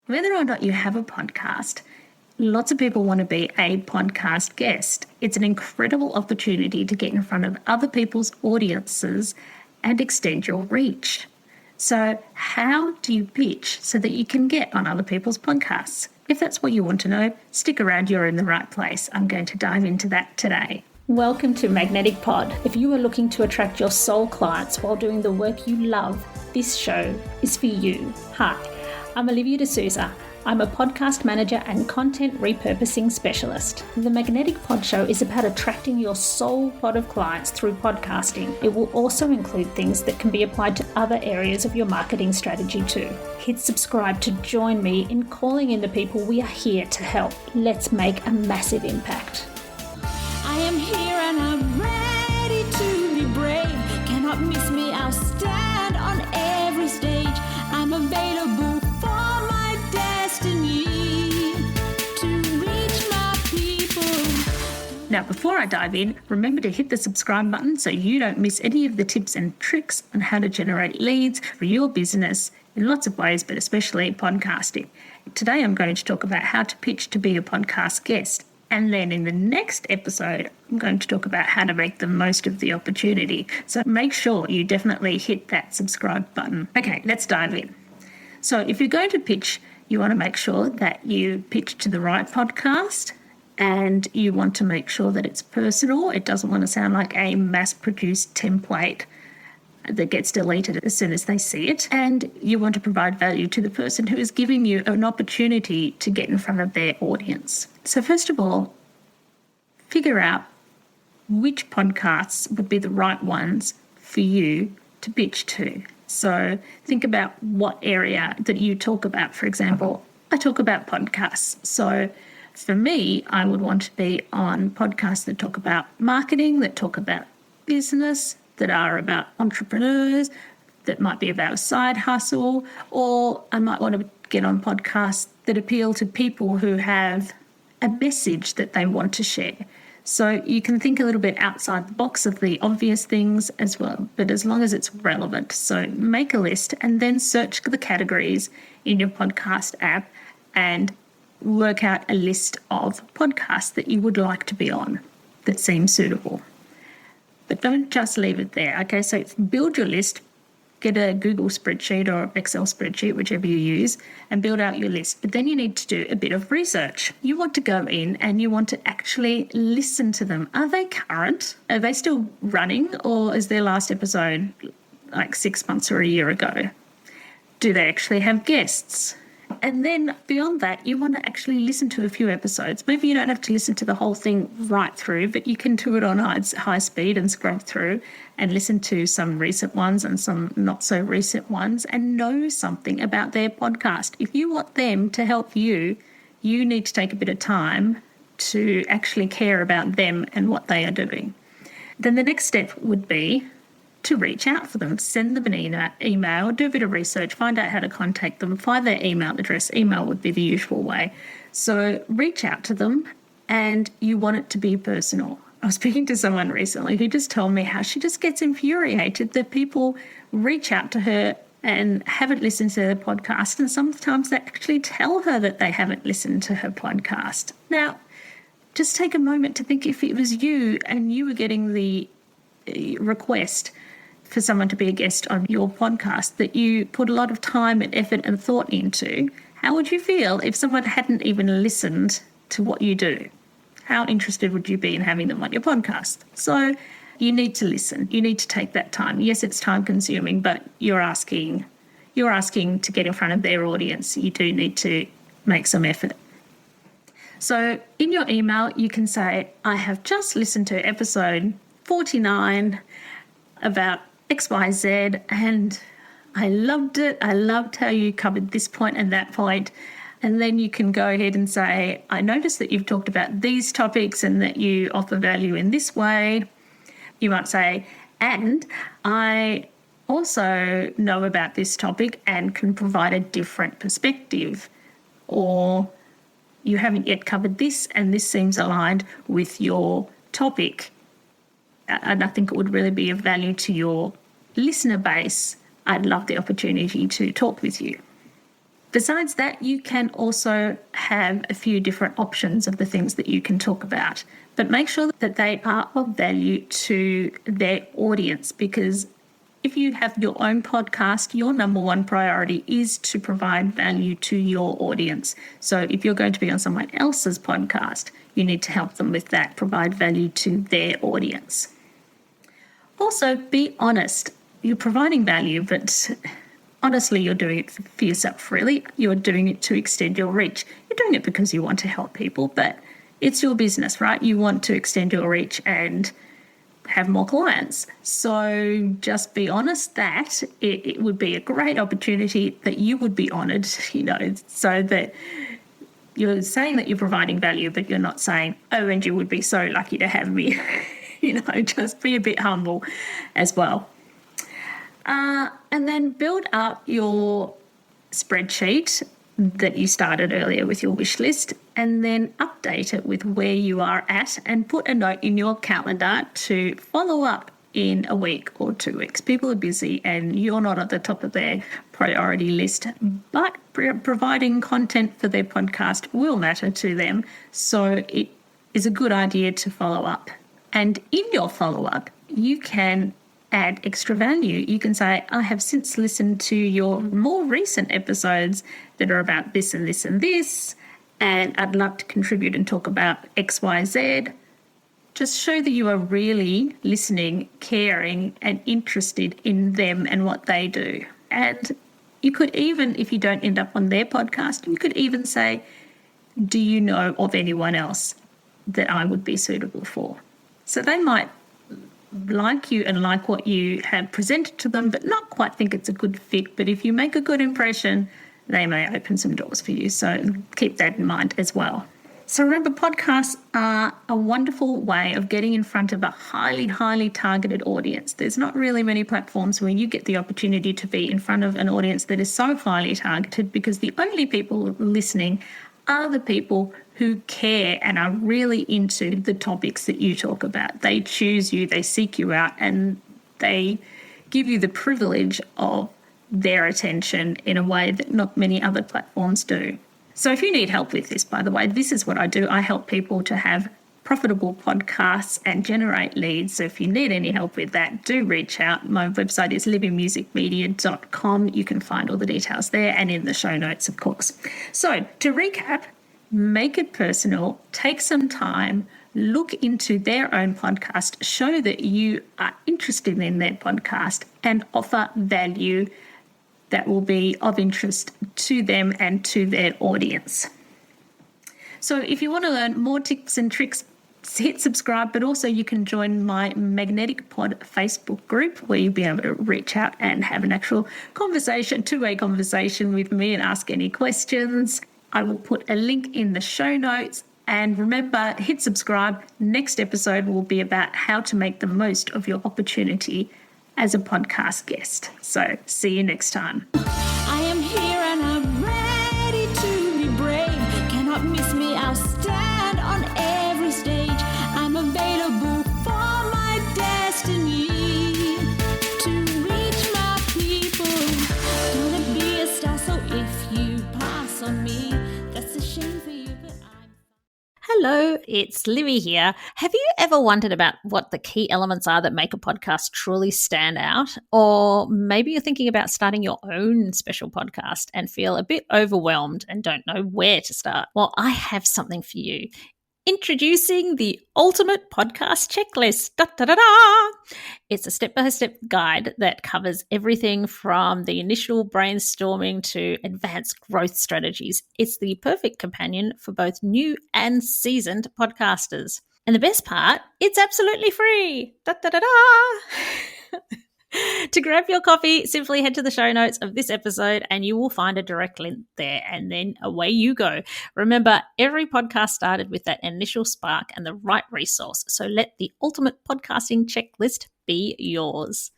Whether or not you have a podcast, lots of people want to be a podcast guest. It's an incredible opportunity to get in front of other people's audiences and extend your reach. So how do you pitch so that you can get on other people's podcasts? If that's what you want to know, stick around, you're in the right place. I'm going to dive into that today. Welcome to Magnetic Pod. If you are looking to attract your soul clients while doing the work you love, this show is for you. Hi, I'm Olivia D'Souza. I'm a podcast manager and content repurposing specialist. The Magnetic Pod Show is about attracting your soul pod of clients through podcasting. It will also include things that can be applied to other areas of your marketing strategy too. Hit subscribe to join me in calling in the people we are here to help. Let's make a massive impact. I am here and I'm ready to be brave. Cannot miss me, I'll stand on every stage. I'm available for my destiny to reach my people. Now, before I dive in, remember to hit the subscribe button so you don't miss any of the tips and tricks on how to generate leads for your business in lots of ways, but especially podcasting. Today, I'm going to talk about how to pitch to be a podcast guest. And then in the next episode, I'm going to talk about how to make the most of the opportunity. So make sure you definitely hit that subscribe button. Okay, let's dive in. So if you're going to pitch, you want to make sure that you pitch to the right podcast and you want to make sure that it's personal. It doesn't want to sound like a mass-produced template that gets deleted as soon as they see it. And you want to provide value to the person who is giving you an opportunity to get in front of their audience. So first of all, figure out which podcasts would be the right ones for you to pitch to. So think about what area that you talk about. For example, I talk about podcasts. So for me, I would want to be on podcasts that talk about marketing, that talk about business, that are about entrepreneurs, that might be about a side hustle, or I might want to get on podcasts that appeal to people who have a message that they want to share. So you can think a little bit outside the box of the obvious things as well, but as long as it's relevant. So make a list and then search the categories in your podcast app and work out a list of podcasts that you would like to be on that seem suitable. But don't just leave it there. Okay, so build your list, get a Google spreadsheet or Excel spreadsheet, whichever you use, and build out your list. But then you need to do a bit of research. You want to go in and you want to actually listen to them. Are they current? Are they still running? Or is their last episode like 6 months or a year ago? Do they actually have guests? And then beyond that, you want to actually listen to a few episodes. Maybe you don't have to listen to the whole thing right through, but you can do it on high speed and scroll through and listen to some recent ones and some not so recent ones and know something about their podcast. If you want them to help you, you need to take a bit of time to actually care about them and what they are doing. Then the next step would be to reach out for them, send them an email, do a bit of research, find out how to contact them, find their email address. Email would be the usual way. So reach out to them and you want it to be personal. I was speaking to someone recently who just told me how she just gets infuriated that people reach out to her and haven't listened to their podcast, and sometimes they actually tell her that they haven't listened to her podcast. Now, just take a moment to think, if it was you and you were getting the request for someone to be a guest on your podcast that you put a lot of time and effort and thought into, how would you feel if someone hadn't even listened to what you do? How interested would you be in having them on your podcast? So you need to listen. You need to take that time. Yes, it's time consuming, but you're asking to get in front of their audience. You do need to make some effort. So in your email, you can say, I have just listened to episode 49 about XYZ and I loved it. I loved how you covered this point and that point. And then you can go ahead and say, I noticed that you've talked about these topics and that you offer value in this way. You might say, and I also know about this topic and can provide a different perspective. Or you haven't yet covered this and this seems aligned with your topic. And I think it would really be of value to your listener base. I'd love the opportunity to talk with you. Besides that, you can also have a few different options of the things that you can talk about, but make sure that they are of value to their audience, because if you have your own podcast, your number one priority is to provide value to your audience. So if you're going to be on someone else's podcast, you need to help them with that, provide value to their audience. Also, be honest. You're providing value, but honestly, you're doing it for yourself, really. You're doing it to extend your reach. You're doing it because you want to help people, but it's your business, right? You want to extend your reach and have more clients. So just be honest that it would be a great opportunity, that you would be honoured, so that you're saying that you're providing value, but you're not saying, oh, and you would be so lucky to have me. Just be a bit humble as well. And then build up your spreadsheet that you started earlier with your wish list, and then update it with where you are at, and put a note in your calendar to follow up in a week or 2 weeks. People are busy and you're not at the top of their priority list, but providing content for their podcast will matter to them. So it is a good idea to follow up. And in your follow-up, you can add extra value. You can say, I have since listened to your more recent episodes that are about this and this and this, and I'd love to contribute and talk about X, Y, Z. Just show that you are really listening, caring, and interested in them and what they do. And you could even, if you don't end up on their podcast, you could even say, do you know of anyone else that I would be suitable for? So they might like you and like what you have presented to them, but not quite think it's a good fit. But if you make a good impression, they may open some doors for you. So keep that in mind as well. So remember, podcasts are a wonderful way of getting in front of a highly, highly targeted audience. There's not really many platforms where you get the opportunity to be in front of an audience that is so highly targeted, because the only people listening are the people who care and are really into the topics that you talk about. They choose you, they seek you out, and they give you the privilege of their attention in a way that not many other platforms do. So if you need help with this, by the way, this is what I do. I help people to have profitable podcasts and generate leads. So if you need any help with that, do reach out. My website is livingmusicmedia.com. You can find all the details there and in the show notes, of course. So to recap, make it personal, take some time, look into their own podcast, show that you are interested in their podcast, and offer value that will be of interest to them and to their audience. So if you want to learn more tips and tricks, hit subscribe, but also you can join my Magnetic Pod Facebook group, where you'll be able to reach out and have an actual conversation, two-way conversation with me, and ask any questions. I will put a link in the show notes. And remember, hit subscribe. Next episode will be about how to make the most of your opportunity as a podcast guest. So see you next time. I am here and I'm ready to be brave. Cannot miss me, I'll stand on every stage. I'm available for my destiny to reach my people. Gonna be a star, so if you pass on me, that's a shame for you, but I'm... Hello, it's Livy here. Have you ever wondered about what the key elements are that make a podcast truly stand out? Or maybe you're thinking about starting your own special podcast and feel a bit overwhelmed and don't know where to start? Well, I have something for you. Introducing the Ultimate Podcast Checklist. Da, da, da, da. It's a step-by-step guide that covers everything from the initial brainstorming to advanced growth strategies. It's the perfect companion for both new and seasoned podcasters. And the best part, it's absolutely free. Da, da, da, da. To grab your copy, simply head to the show notes of this episode and you will find a direct link there, and then away you go. Remember, every podcast started with that initial spark and the right resource, so let the Ultimate Podcasting Checklist be yours.